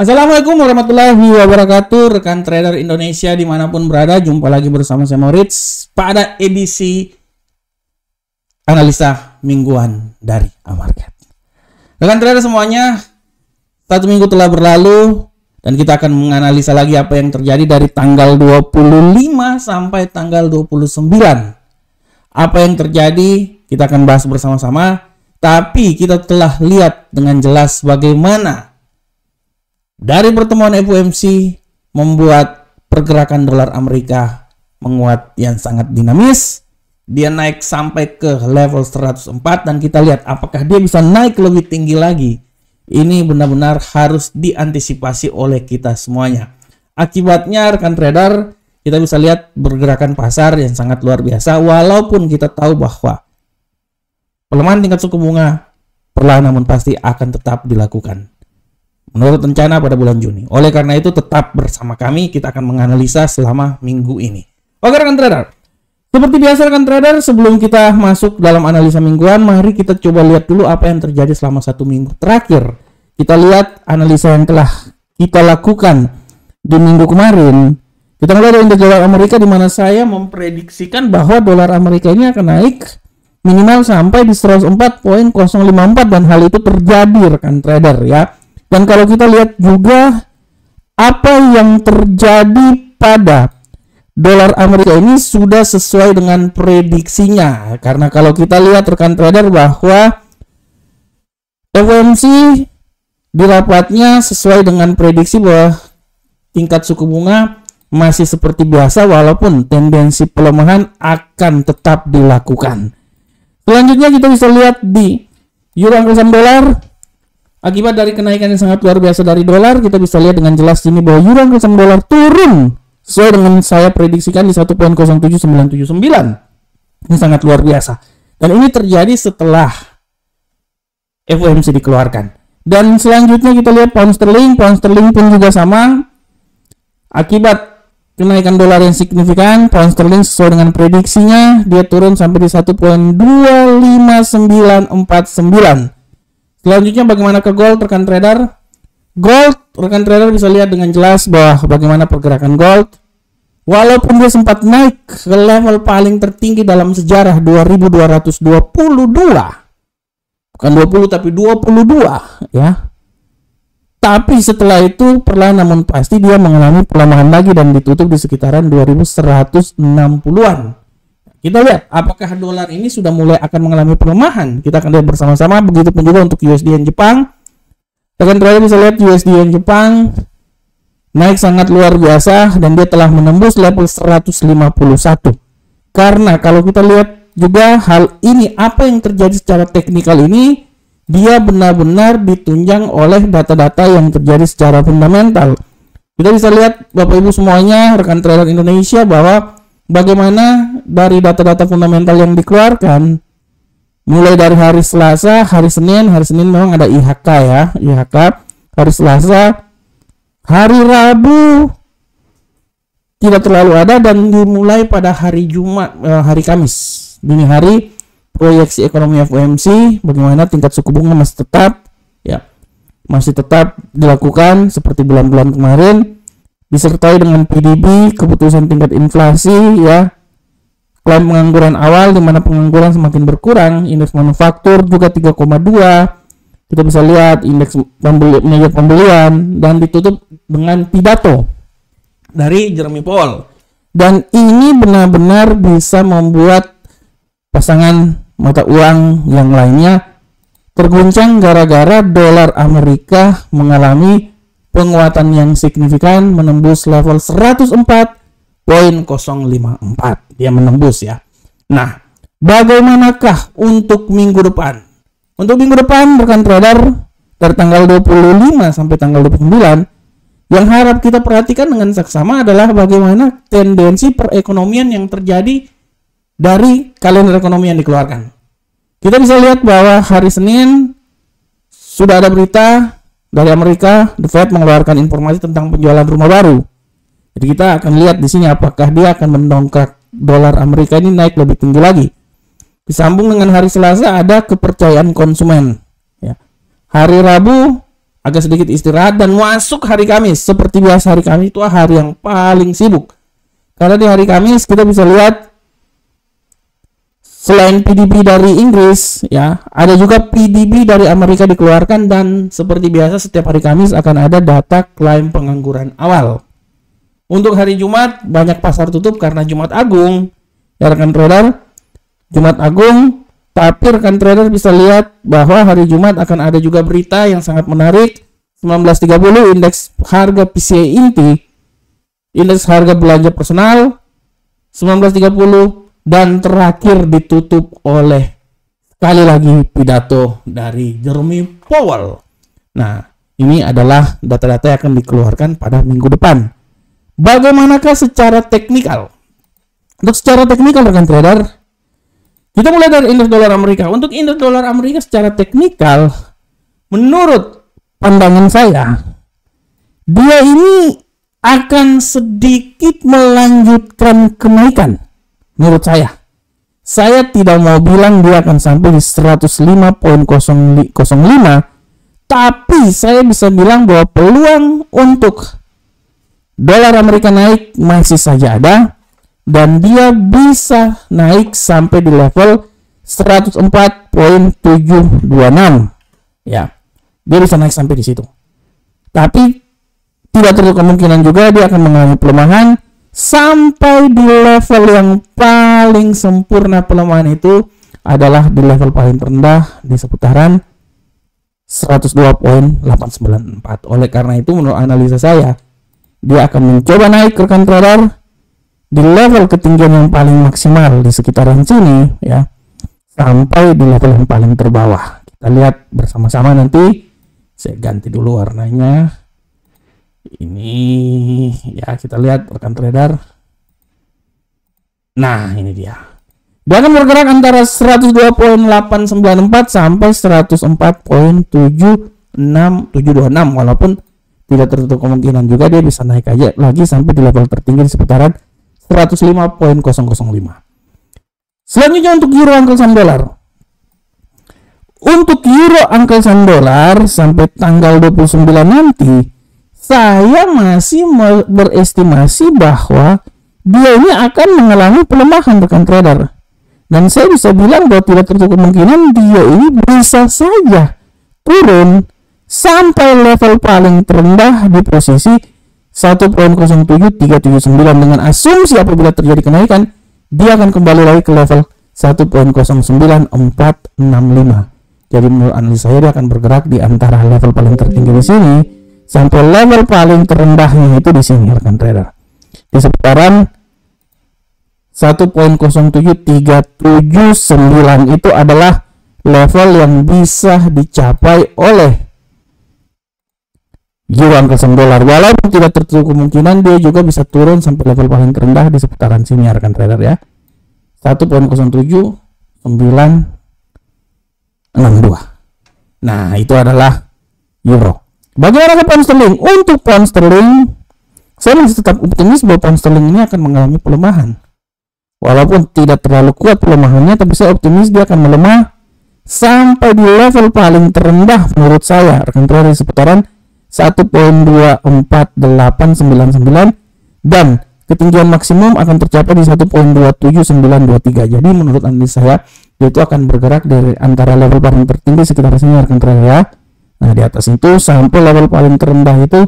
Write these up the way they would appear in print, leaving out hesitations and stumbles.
Assalamualaikum warahmatullahi wabarakatuh, rekan trader Indonesia dimanapun berada. Jumpa lagi bersama saya Moritz pada edisi analisa mingguan dari Amarket. Rekan trader semuanya, satu minggu telah berlalu dan kita akan menganalisa lagi apa yang terjadi dari tanggal 25 sampai tanggal 29. Apa yang terjadi kita akan bahas bersama-sama, tapi kita telah lihat dengan jelas bagaimana dari pertemuan FOMC membuat pergerakan dolar Amerika menguat yang sangat dinamis. Dia naik sampai ke level 104 dan kita lihat apakah dia bisa naik lebih tinggi lagi. Ini benar-benar harus diantisipasi oleh kita semuanya. Akibatnya rekan trader, kita bisa lihat pergerakan pasar yang sangat luar biasa walaupun kita tahu bahwa pelemahan tingkat suku bunga perlahan namun pasti akan tetap dilakukan menurut rencana pada bulan Juni. Oleh karena itu tetap bersama kami, kita akan menganalisa selama minggu ini. Oke rekan trader, seperti biasa rekan trader, sebelum kita masuk dalam analisa mingguan, mari kita coba lihat dulu apa yang terjadi selama satu minggu terakhir. Kita lihat analisa yang telah kita lakukan di minggu kemarin. Kita mulai dari indeks dolar Amerika, di mana saya memprediksikan bahwa dolar Amerika ini akan naik minimal sampai di 104.054 dan hal itu terjadi rekan trader ya. Dan kalau kita lihat juga apa yang terjadi pada dolar Amerika ini sudah sesuai dengan prediksinya. Karena kalau kita lihat rekan trader bahwa FOMC di rapatnya sesuai dengan prediksi bahwa tingkat suku bunga masih seperti biasa walaupun tendensi pelemahan akan tetap dilakukan. Selanjutnya kita bisa lihat di euro angka saham dolar. Akibat dari kenaikan yang sangat luar biasa dari dolar, kita bisa lihat dengan jelas ini bahwa euro angka saham dolar turun sesuai dengan saya prediksikan di 1.07979. Ini sangat luar biasa. Dan ini terjadi setelah FOMC dikeluarkan. Dan selanjutnya kita lihat pound sterling pun juga sama. Akibat kenaikan dolar yang signifikan, pound sterling sesuai dengan prediksinya, dia turun sampai di 1.25949. Selanjutnya bagaimana ke gold rekan trader? Gold rekan trader bisa lihat dengan jelas bahwa bagaimana pergerakan gold. Walaupun dia sempat naik ke level paling tertinggi dalam sejarah 2222. Bukan 20 tapi 22 ya. Tapi setelah itu perlahan namun pasti dia mengalami pelemahan lagi dan ditutup di sekitaran 2160-an. Kita lihat apakah dolar ini sudah mulai akan mengalami pelemahan. Kita akan lihat bersama-sama. Begitupun juga untuk USD Yen Jepang. Rekan trader bisa lihat USD Yen Jepang naik sangat luar biasa dan dia telah menembus level 151. Karena kalau kita lihat juga hal ini, apa yang terjadi secara teknikal ini, dia benar-benar ditunjang oleh data-data yang terjadi secara fundamental. Kita bisa lihat Bapak Ibu semuanya, rekan trader Indonesia, bahwa bagaimana dari data-data fundamental yang dikeluarkan mulai dari hari Selasa, hari Senin memang ada IHK ya, IHK hari Selasa, hari Rabu tidak terlalu ada dan dimulai pada hari Jumat, hari Kamis dini hari proyeksi ekonomi FOMC, bagaimana tingkat suku bunga masih tetap dilakukan seperti bulan-bulan kemarin, disertai dengan PDB, keputusan tingkat inflasi ya, klaim pengangguran awal di mana pengangguran semakin berkurang, indeks manufaktur juga 3,2. Kita bisa lihat indeks menarik pembelian dan ditutup dengan pidato dari Jeremy Powell. Dan ini benar-benar bisa membuat pasangan mata uang yang lainnya terguncang gara-gara dolar Amerika mengalami penguatan yang signifikan, menembus level 104.054. Dia menembus ya. Nah, bagaimanakah untuk minggu depan? Untuk minggu depan rekan trader dari tanggal 25 sampai tanggal 29, yang harap kita perhatikan dengan saksama adalah bagaimana tendensi perekonomian yang terjadi dari kalender ekonomi yang dikeluarkan. Kita bisa lihat bahwa hari Senin sudah ada berita dari Amerika, The Fed mengeluarkan informasi tentang penjualan rumah baru. Jadi kita akan lihat di sini apakah dia akan mendongkrak dolar Amerika ini naik lebih tinggi lagi. Disambung dengan hari Selasa ada kepercayaan konsumen. Ya. Hari Rabu agak sedikit istirahat dan masuk hari Kamis. Seperti biasa hari Kamis itu hari yang paling sibuk. Karena di hari Kamis kita bisa lihat selain PDB dari Inggris ya, ada juga PDB dari Amerika dikeluarkan, dan seperti biasa setiap hari Kamis akan ada data klaim pengangguran awal. Untuk hari Jumat banyak pasar tutup karena Jumat Agung. Ya rekan trader, Jumat Agung, tapi rekan trader bisa lihat bahwa hari Jumat akan ada juga berita yang sangat menarik. 19.30 indeks harga PCE inti, indeks harga belanja personal 19.30, dan terakhir ditutup oleh sekali lagi pidato dari Jerome Powell. Nah, ini adalah data-data yang akan dikeluarkan pada minggu depan. Bagaimanakah secara teknikal? Untuk secara teknikal rekan trader, kita mulai dari indeks dolar Amerika. Untuk indeks dolar Amerika secara teknikal, menurut pandangan saya, dia ini akan sedikit melanjutkan kenaikan. Menurut saya tidak mau bilang dia akan sampai di 105.05, tapi saya bisa bilang bahwa peluang untuk dolar Amerika naik masih saja ada, dan dia bisa naik sampai di level 104.726. Ya, dia bisa naik sampai di situ. Tapi tidak tertutup kemungkinan juga dia akan mengalami pelemahan sampai di level yang paling sempurna. Pelemahan itu adalah di level paling rendah di seputaran 102.894. Oleh karena itu menurut analisa saya, dia akan mencoba naik rekan trader di level ketinggian yang paling maksimal di sekitaran sini ya, sampai di level yang paling terbawah. Kita lihat bersama-sama nanti. Saya ganti dulu warnanya. Ini ya, kita lihat rekan trader. Nah, ini dia. Dia akan bergerak antara 102.894 sampai 104.726, walaupun tidak tertutup kemungkinan juga dia bisa naik aja lagi sampai di level tertinggi di seputaran 105.005. Selanjutnya untuk euro angkel saham dolar. Untuk euro angkel saham dolar sampai tanggal 29 nanti, saya masih berestimasi bahwa dia ini akan mengalami pelemahan rekan trader. Dan saya bisa bilang bahwa tidak tertutup kemungkinan dia ini bisa saja turun sampai level paling terendah di posisi 1.07379, dengan asumsi apabila terjadi kenaikan dia akan kembali lagi ke level 1.09465. Jadi menurut analisa saya dia akan bergerak di antara level paling tertinggi di sini sampai level paling terendahnya itu di sini rekan trader, di seputaran 1.07379. Itu adalah level yang bisa dicapai oleh euro angkel saham dolar, walaupun tidak tertutup kemungkinan dia juga bisa turun sampai level paling terendah di seputaran sini ya rekan trader ya, 1.07962. Nah, itu adalah euro. Bagaimana ke pound sterling? Untuk pound sterling, saya masih tetap optimis bahwa pound sterling ini akan mengalami pelemahan. Walaupun tidak terlalu kuat pelemahannya, tapi saya optimis dia akan melemah sampai di level paling terendah menurut saya rekan trader di seputaran 1.24899, dan ketinggian maksimum akan tercapai di 1.27923. Jadi menurut analisa saya, dia itu akan bergerak dari antara level paling tertinggi sekitar sini rekan trader ya. Nah, di atas itu sampai level paling terendah itu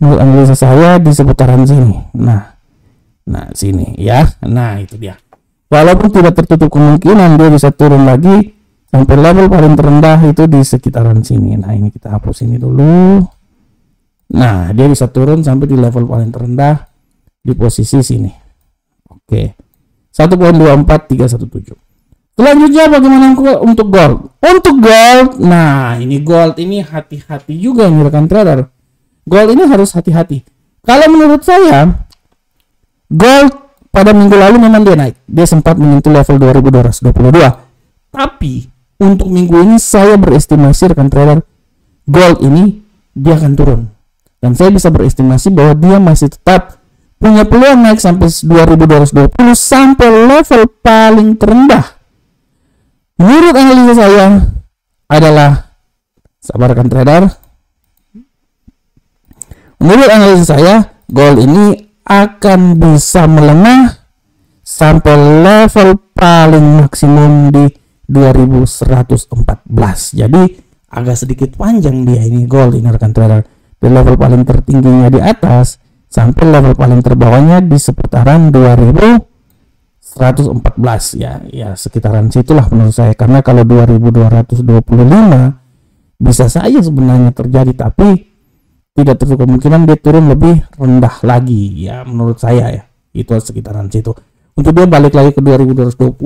menurut analisa saya di seputaran sini. Nah sini ya. Nah, itu dia. Walaupun tidak tertutup kemungkinan dia bisa turun lagi sampai level paling terendah itu di sekitaran sini. Nah, ini kita hapus ini dulu. Nah, dia bisa turun sampai di level paling terendah di posisi sini. Oke. 1.24317. Selanjutnya bagaimana untuk gold? Untuk gold, nah ini gold ini hati-hati juga nih rekan trader. Gold ini harus hati-hati. Kalau menurut saya, gold pada minggu lalu memang dia naik. Dia sempat menyentuh level 2222. Tapi untuk minggu ini saya berestimasi rekan trader, gold ini dia akan turun. Dan saya bisa berestimasi bahwa dia masih tetap punya peluang naik sampai 2220 sampai level paling terendah. Menurut analisa saya adalah, sabar rekan trader, Menurut analisis saya, gold ini akan bisa melemah sampai level paling maksimum di 2114. Jadi agak sedikit panjang dia ini gold ini rekan trader. Di level paling tertingginya di atas sampai level paling terbawahnya di seputaran 2114 ya sekitaran situlah menurut saya. Karena kalau 2225 bisa saja sebenarnya terjadi, tapi tidak tertutup kemungkinan dia turun lebih rendah lagi ya menurut saya ya. Itu sekitaran situ. Untuk dia balik lagi ke 2222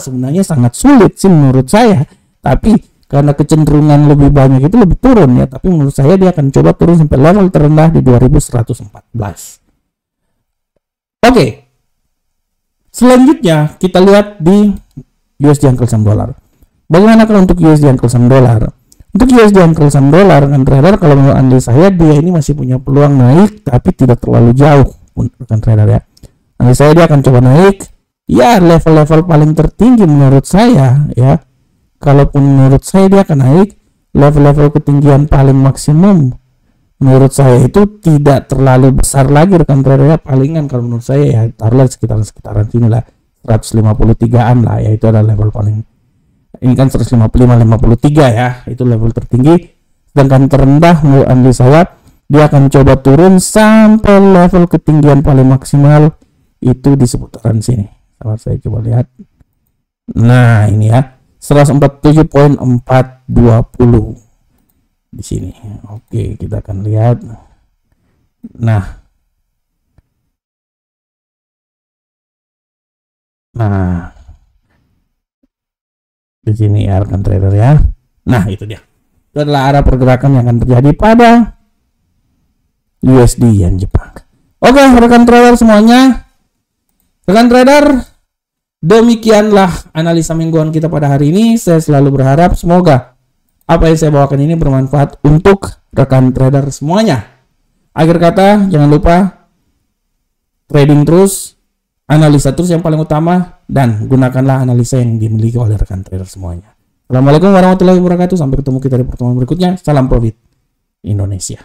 sebenarnya sangat sulit sih menurut saya. Tapi karena kecenderungan lebih banyak itu lebih turun ya. Tapi menurut saya dia akan coba turun sampai level terendah di 2114. Oke. Selanjutnya kita lihat di USD Uncle Sam Dollar. Bagaimana kalau untuk USD Uncle Sam Dollar? Untuk USD Uncle Sam Dollar rekan trader, kalau menurut analis saya dia ini masih punya peluang naik tapi tidak terlalu jauh rekan trader ya. Analis saya dia akan coba naik ya level-level paling tertinggi menurut saya ya. Kalaupun menurut saya dia akan naik level-level ketinggian paling maksimum menurut saya itu tidak terlalu besar lagi rekan trader ya. Palingan kalau menurut saya ya taruhlah sekitaran sini lah 153an lah ya, itu adalah level paling. Ini kan 155-53 ya, itu level tertinggi. Sedangkan terendah menurut analis saya dia akan coba turun sampai level ketinggian paling maksimal itu di seputaran sini. Kalau saya coba lihat, nah ini ya 147.420 di sini. Oke, kita akan lihat. Nah di sini ya rekan trader ya. Nah itu dia, itu adalah arah pergerakan yang akan terjadi pada USD yen Jepang. Oke rekan trader semuanya, rekan trader, demikianlah analisa mingguan kita pada hari ini. Saya selalu berharap semoga apa yang saya bawakan ini bermanfaat untuk rekan trader semuanya. Akhir kata, jangan lupa trading terus, analisa terus yang paling utama, dan gunakanlah analisa yang dimiliki oleh rekan trader semuanya. Assalamualaikum warahmatullahi wabarakatuh. Sampai ketemu kita di pertemuan berikutnya. Salam profit Indonesia.